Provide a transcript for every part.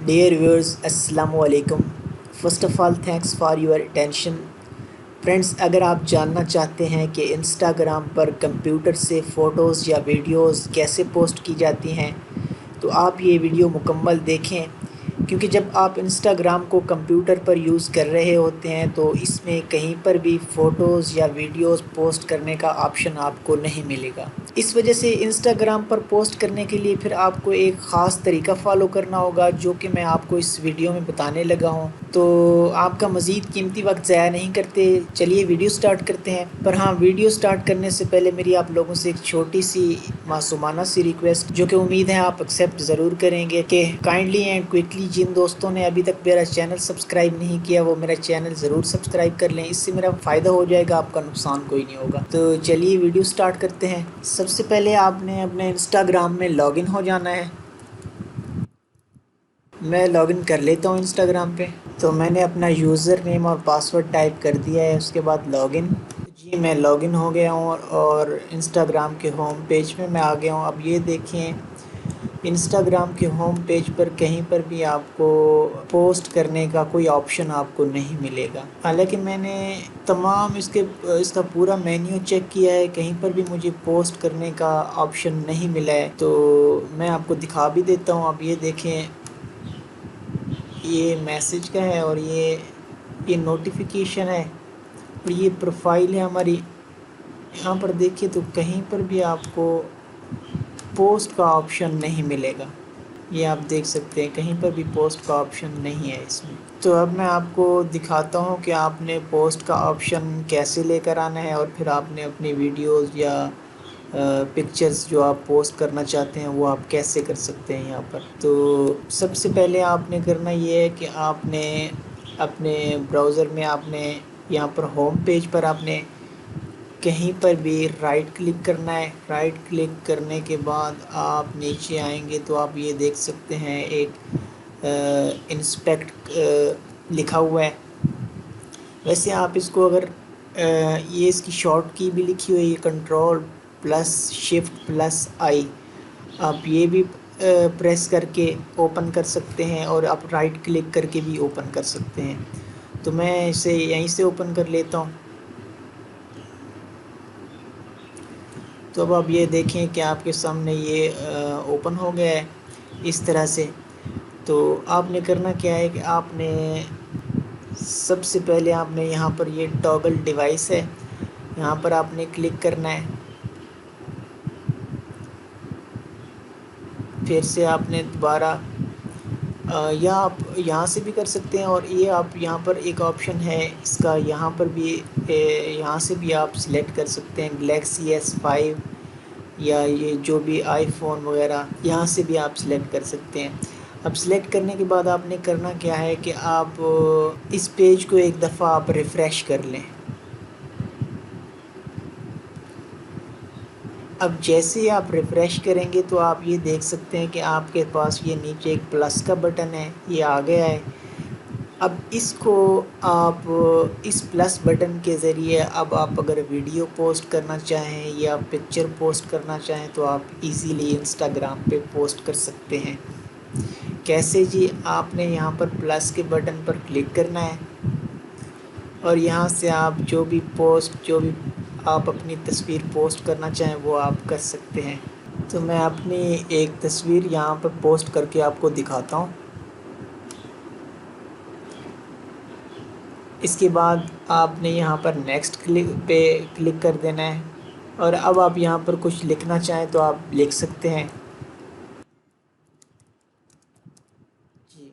Dear viewers, Assalamu alaikum. First of all, thanks for your attention. Friends, اگر آپ جاننا چاہتے ہیں کہ انسٹاگرام پر کمپیوٹر سے فوٹوز یا ویڈیوز کیسے پوسٹ کی جاتی ہیں تو آپ یہ ویڈیو مکمل دیکھیں، کیونکہ جب آپ انسٹاگرام کو کمپیوٹر پر یوز کر رہے ہوتے ہیں تو اس میں کہیں پر بھی فوٹوز یا ویڈیوز پوسٹ کرنے کا آپشن آپ کو نہیں ملے گا۔ اس وجہ سے انسٹاگرام پر پوسٹ کرنے کے لیے پھر آپ کو ایک خاص طریقہ فالو کرنا ہوگا، جو کہ میں آپ کو اس ویڈیو میں بتانے لگا ہوں۔ تو آپ کا مزید قیمتی وقت ضائع نہیں کرتے، چلیے ویڈیو سٹارٹ کرتے ہیں۔ پر ہاں، ویڈیو سٹارٹ کرنے سے پہلے میری آپ لوگوں سے ایک چھوٹی سی معصومانہ سی ریکویسٹ، جو کہ امید ہے آپ ایکسیپٹ ضرور کریں گے، کہ کائنڈلی اینڈ کوئکلی جن دوستوں نے ابھی تک میرا چینل سبسکرائب نہیں کیا وہ میرا چینل ضرور سبسکرائب کر لیں، اس سے میرا فائدہ ہو جائے گا، آپ کا نقصان کوئی نہیں ہوگا۔ تو چلیے ویڈیو سٹارٹ کرتے ہیں۔ سب سے پہلے آپ نے اپنے انسٹاگرام میں لاگ ان ہو جانا ہے۔ میں لاگ ان کر لیتا ہوں انسٹاگرام پہ، تو میں نے اپنا یوزر نیم اور پاسورڈ ٹائپ کر دیا ہے، اس کے بعد لاگ ان۔ جی میں لاگ ان ہو گیا ہوں اور انسٹاگرام کے ہوم پیج میں میں آ گیا ہوں۔ اب یہ دیکھیں، انسٹاگرام کے ہوم پیج پر کہیں پر بھی آپ کو پوسٹ کرنے کا کوئی آپشن آپ کو نہیں ملے گا، حالانکہ میں نے تمام اس کا پورا مینیو چیک کیا ہے، کہیں پر بھی مجھے پوسٹ کرنے کا آپشن نہیں ملا ہے۔ تو میں آپ کو دکھا بھی دیتا ہوں۔ اب یہ دیکھیں، یہ میسج کا ہے اور یہ نوٹیفیکیشن ہے اور یہ پروفائل ہے ہماری۔ یہاں پر دیکھیے تو کہیں پر بھی آپ کو پوسٹ کا آپشن نہیں ملے گا، یہ آپ دیکھ سکتے ہیں، کہیں پر بھی پوسٹ کا آپشن نہیں ہے اس میں۔ تو اب میں آپ کو دکھاتا ہوں کہ آپ نے پوسٹ کا آپشن کیسے لے کر آنا ہے، اور پھر آپ نے اپنی ویڈیوز یا پکچرز جو آپ پوسٹ کرنا چاہتے ہیں وہ آپ کیسے کر سکتے ہیں یہاں پر۔ تو سب سے پہلے آپ نے کرنا یہ ہے کہ آپ نے اپنے براؤزر میں آپ نے یہاں پر ہوم پیج پر آپ نے کہیں پر بھی رائٹ کلک کرنا ہے۔ رائٹ کلک کرنے کے بعد آپ نیچے آئیں گے تو آپ یہ دیکھ سکتے ہیں ایک انسپیکٹ لکھا ہوا ہے۔ ویسے آپ اس کو اگر یہ اس کی شارٹ کی بھی لکھی ہوئی ہے، Ctrl+Shift+I، آپ یہ بھی پریس کر کے اوپن کر سکتے ہیں، اور آپ رائٹ کلک کر کے بھی اوپن کر سکتے ہیں۔ تو میں اسے یہیں سے اوپن کر لیتا ہوں۔ تو اب آپ یہ دیکھیں کہ آپ کے سامنے یہ اوپن ہو گیا ہے اس طرح سے۔ تو آپ نے کرنا کیا ہے کہ آپ نے سب سے پہلے آپ نے یہاں پر یہ ٹاگل ڈیوائس ہے، یہاں پر آپ نے کلک کرنا ہے۔ پھر سے آپ نے دوبارہ یا آپ یہاں سے بھی کر سکتے ہیں، اور یہ آپ یہاں پر ایک آپشن ہے اس کا، یہاں پر بھی یہاں سے بھی آپ سلیکٹ کر سکتے ہیں گلیکسی S5 یا یہ جو بھی آئی فون وغیرہ، یہاں سے بھی آپ سلیکٹ کر سکتے ہیں۔ اب سلیکٹ کرنے کے بعد آپ نے کرنا کیا ہے کہ آپ اس پیج کو ایک دفعہ آپ ریفریش کر لیں۔ اب جیسے ہی آپ ریفریش کریں گے تو آپ یہ دیکھ سکتے ہیں کہ آپ کے پاس یہ نیچے ایک پلس کا بٹن ہے، یہ آ گیا ہے۔ اب اس کو آپ اس پلس بٹن کے ذریعے اب آپ اگر ویڈیو پوسٹ کرنا چاہیں یا پکچر پوسٹ کرنا چاہیں تو آپ ایزیلی انسٹاگرام پہ پوسٹ کر سکتے ہیں۔ کیسے جی؟ آپ نے یہاں پر پلس کے بٹن پر کلک کرنا ہے، اور یہاں سے آپ جو بھی آپ اپنی تصویر پوسٹ کرنا چاہیں وہ آپ کر سکتے ہیں۔ تو میں اپنی ایک تصویر یہاں پر پوسٹ کر کے آپ کو دکھاتا ہوں۔ اس کے بعد آپ نے یہاں پر نیکسٹ پہ کلک کر دینا ہے، اور اب آپ یہاں پر کچھ لکھنا چاہیں تو آپ لکھ سکتے ہیں۔ جی،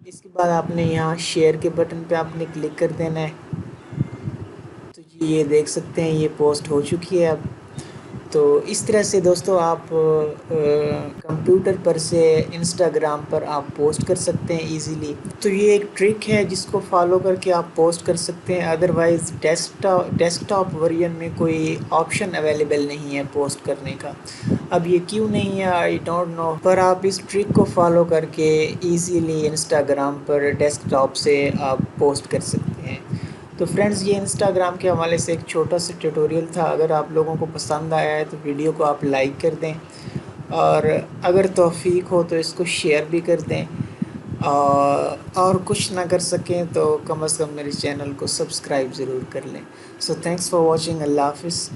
اس کے بعد آپ نے یہاں شیئر کے بٹن پہ آپ نے کلک کر دینا ہے۔ تو جی یہ دیکھ سکتے ہیں یہ پوسٹ ہو چکی ہے اب۔ تو اس طرح سے دوستو آپ کمپیوٹر پر سے انسٹاگرام پر آپ پوسٹ کر سکتے ہیں ایزیلی۔ تو یہ ایک ٹرک ہے جس کو فالو کر کے آپ پوسٹ کر سکتے ہیں، ادروائز ڈیسک ٹاپ ورژن میں کوئی آپشن اویلیبل نہیں ہے پوسٹ کرنے کا۔ اب یہ کیوں نہیں ہے آئی ڈونٹ نو، پر آپ اس ٹرک کو فالو کر کے ایزیلی انسٹاگرام پر ڈیسک ٹاپ سے آپ پوسٹ کر سکتے ہیں۔ تو فرینڈز، یہ انسٹاگرام کے حوالے سے ایک چھوٹا سا ٹیوٹوریل تھا۔ اگر آپ لوگوں کو پسند آیا ہے تو ویڈیو کو آپ لائک کر دیں، اور اگر توفیق ہو تو اس کو شیئر بھی کر دیں۔ اور کچھ نہ کر سکیں تو کم از کم میرے چینل کو سبسکرائب ضرور کر لیں. سو تھینکس فار واچنگ. اللہ حافظ.